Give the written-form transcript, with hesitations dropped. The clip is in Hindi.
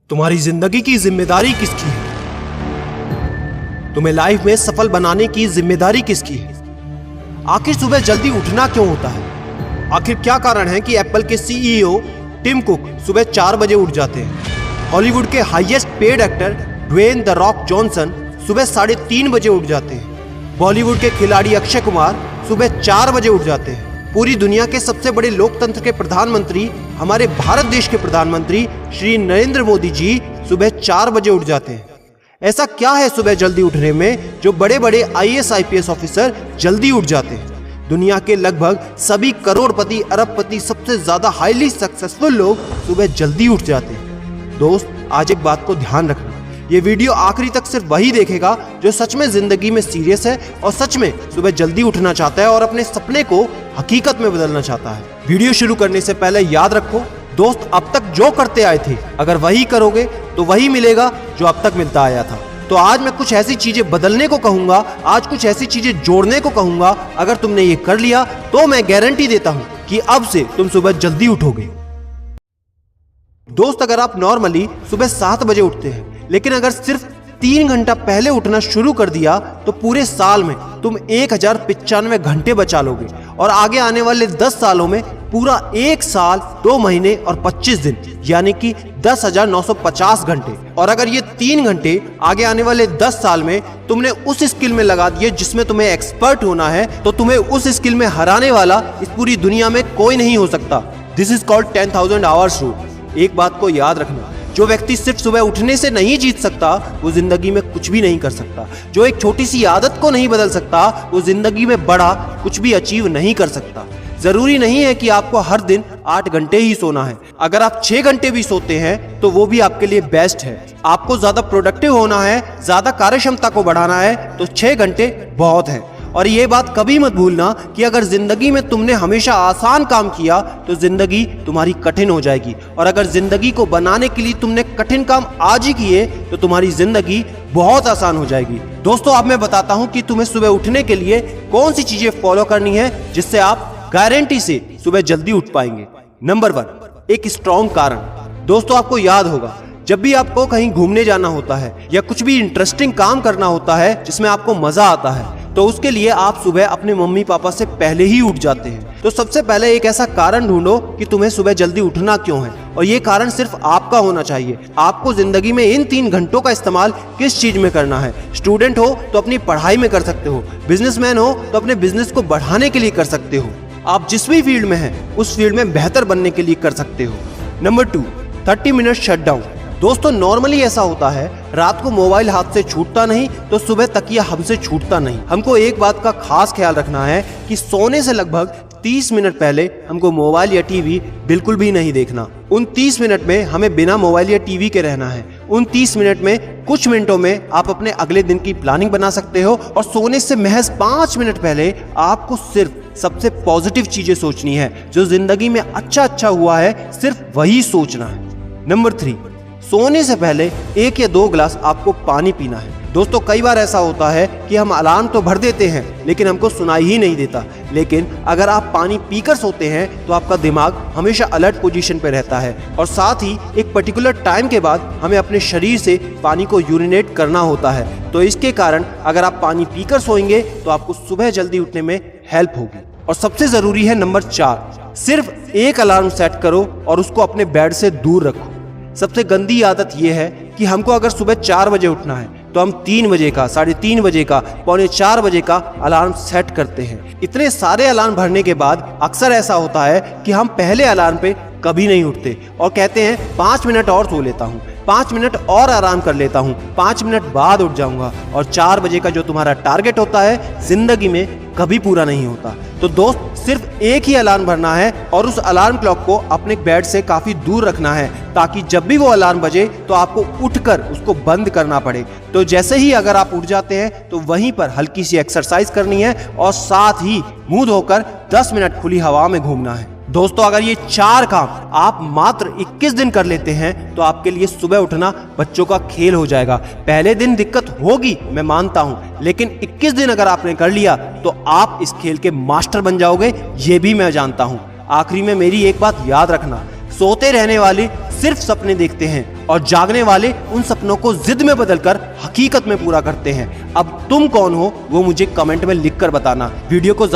तुम्हारी जिंदगी की जिम्मेदारी किसकी है? तुम्हें लाइफ में सफल बनाने की जिम्मेदारी किसकी है? आखिर सुबह जल्दी उठना क्यों होता है? आखिर क्या कारण है कि एप्पल के सीईओ टिम कुक सुबह 4 बजे उठ जाते हैं? हॉलीवुड के highest paid actor Dwayne the Rock Johnson सुबह 3:30 बजे उठ जाते हैं। बॉलीवुड के खिलाड़ी अक्षय कुमार सुबह 4 बजे उठ जाते हैं। पूरी दुनिया के सबसे बड़े लोकतंत्र के प्रधानमंत्री, हमारे भारत देश के प्रधानमंत्री श्री नरेंद्र मोदी जी सुबह 4 बजे उठ जाते हैं। ऐसा क्या है सुबह जल्दी उठने में जो बड़े बड़े आईएएस आईपीएस ऑफिसर जल्दी उठ जाते हैं? दुनिया के लगभग सभी करोड़पति, अरबपति, सबसे ज्यादा हाईली सक्सेसफुल लोग सुबह जल्दी उठ जाते हैं। दोस्त, आज एक बात को ध्यान रखना, ये वीडियो आखिरी तक सिर्फ वही देखेगा जो सच में जिंदगी में सीरियस है और सच में सुबह जल्दी उठना चाहता है और अपने सपने को हकीकत में बदलना चाहता है। वीडियो शुरू करने से पहले याद रखो दोस्त, अब तक जो करते आए थे अगर वही करोगे तो वही मिलेगा जो अब तक मिलता आया था। तो आज मैं कुछ ऐसी चीजें बदलने को कहूंगा, आज कुछ ऐसी चीजें जोड़ने को कहूंगा। अगर तुमने ये कर लिया तो मैं गारंटी देता हूं कि अब से तुम सुबह जल्दी उठोगे। दोस्त, अगर आप नॉर्मली सुबह 7 बजे उठते हैं लेकिन अगर सिर्फ 3 घंटा पहले उठना शुरू कर दिया तो पूरे साल में तुम 1095 घंटे बचा लोगे और आगे आने वाले 10 सालों में पूरा 1 साल 2 महीने और 25 दिन यानी कि 10,950 घंटे। और अगर ये 3 घंटे आगे आने वाले 10 साल में तुमने उस स्किल में लगा दिए जिसमें तुम्हें एक्सपर्ट होना है तो तुम्हें उस स्किल में हराने वाला इस पूरी दुनिया में कोई नहीं हो सकता। This is called 10,000 hours rule. एक बात को याद रखना, जो व्यक्ति सिर्फ सुबह उठने से नहीं जीत सकता वो जिंदगी में कुछ भी नहीं कर सकता। जो एक छोटी सी आदत को नहीं बदल सकता वो जिंदगी में बड़ा कुछ भी अचीव नहीं कर सकता। जरूरी नहीं है कि आपको हर दिन 8 घंटे ही सोना है। अगर आप 6 घंटे भी सोते हैं तो वो भी आपके लिए बेस्ट है। आपको ज्यादा प्रोडक्टिव होना है, ज्यादा कार्यक्षमता को बढ़ाना है तो 6 घंटे बहुत है। और ये बात कभी मत भूलना कि अगर जिंदगी में तुमने हमेशा आसान काम किया तो जिंदगी तुम्हारी कठिन हो जाएगी और अगर जिंदगी को बनाने के लिए तुमने कठिन काम आज ही किए तो तुम्हारी जिंदगी बहुत आसान हो जाएगी। दोस्तों, अब मैं बताता हूं कि तुम्हें सुबह उठने के लिए कौन सी चीजें फॉलो करनी है जिससे आप गारंटी से सुबह जल्दी उठ पाएंगे। नंबर 1, एक स्ट्रॉन्ग कारण। दोस्तों, आपको याद होगा जब भी आपको कहीं घूमने जाना होता है या कुछ भी इंटरेस्टिंग काम करना होता है जिसमें आपको मजा आता है तो उसके लिए आप सुबह अपने मम्मी पापा से पहले ही उठ जाते हैं। तो सबसे पहले एक ऐसा कारण ढूंढो कि तुम्हें सुबह जल्दी उठना क्यों है और ये कारण सिर्फ आपका होना चाहिए। आपको जिंदगी में इन 3 घंटों का इस्तेमाल किस चीज में करना है? स्टूडेंट हो तो अपनी पढ़ाई में कर सकते हो, बिजनेसमैन हो तो अपने बिजनेस को बढ़ाने के लिए कर सकते हो, आप जिस भी फील्ड में हैं उस फील्ड में बेहतर बनने के लिए कर सकते हो। Number 2, 30 minute shutdown. दोस्तों, नॉर्मली ऐसा होता है रात को मोबाइल हाथ से छूटता नहीं तो सुबह तकिया हमसे छूटता नहीं। हमको एक बात का खास ख्याल रखना है कि सोने से लगभग 30 मिनट पहले हमको मोबाइल या टीवी बिल्कुल भी नहीं देखना। उन 30 मिनट में हमें बिना मोबाइल या टीवी के रहना है। उन 30 मिनट में कुछ मिनटों में आप अपने अगले दिन की प्लानिंग बना सकते हो और सोने से महज 5 मिनट पहले आपको सिर्फ सबसे पॉजिटिव चीजें सोचनी है। जो जिंदगी में अच्छा हुआ है सिर्फ वही सोचना है। नंबर 3, सोने से पहले 1 या 2 गिलास आपको पानी पीना है। दोस्तों, कई बार ऐसा होता है कि हम अलार्म तो भर देते हैं लेकिन हमको सुनाई ही नहीं देता। लेकिन अगर आप पानी पीकर सोते हैं तो आपका दिमाग हमेशा अलर्ट पोजीशन पे रहता है और साथ ही एक पर्टिकुलर टाइम के बाद हमें अपने शरीर से पानी को यूरिनेट करना होता है। तो इसके कारण अगर आप पानी पीकर सोएंगे तो आपको सुबह जल्दी उठने में हेल्प होगी। और सबसे जरूरी है नंबर 4, सिर्फ एक अलार्म सेट करो और उसको अपने बेड से दूर रखो। सबसे गंदी आदत यह है कि हमको अगर सुबह 4 बजे उठना है तो हम 3 बजे का, 3:30 बजे का, 3:45 बजे का अलार्म सेट करते हैं। इतने सारे अलार्म भरने के बाद अक्सर ऐसा होता है कि हम पहले अलार्म पे कभी नहीं उठते और कहते हैं 5 मिनट और सो लेता हूँ, 5 मिनट और आराम कर लेता हूँ, 5 मिनट बाद उठ जाऊंगा। और 4 बजे का जो तुम्हारा टारगेट होता है जिंदगी में कभी पूरा नहीं होता। तो दोस्त, सिर्फ एक ही अलार्म भरना है और उस अलार्म क्लॉक को अपने बेड से काफी दूर रखना है ताकि जब भी वो अलार्म बजे तो आपको उठकर उसको बंद करना पड़े। तो जैसे ही अगर आप उठ जाते हैं तो वहीं पर हल्की सी एक्सरसाइज करनी है और साथ ही मुंह धोकर 10 मिनट खुली हवा में घूमना है। दोस्तों, अगर ये 4 काम आप मात्र 21 दिन कर लेते हैं तो आपके लिए सुबह उठना बच्चों का खेल हो जाएगा। पहले दिन दिक्कत होगी, मैं मानता हूं, लेकिन 21 दिन अगर आपने कर लिया तो आप इस खेल के मास्टर बन जाओगे, ये भी मैं जानता हूं। आखिरी में मेरी एक बात याद रखना, सोते रहने वाले सिर्फ सपने देखते हैं और जागने वाले उन सपनों को जिद में बदलकर हकीकत में पूरा करते हैं। अब तुम कौन हो वो मुझे कमेंट में लिखकर बताना। वीडियो को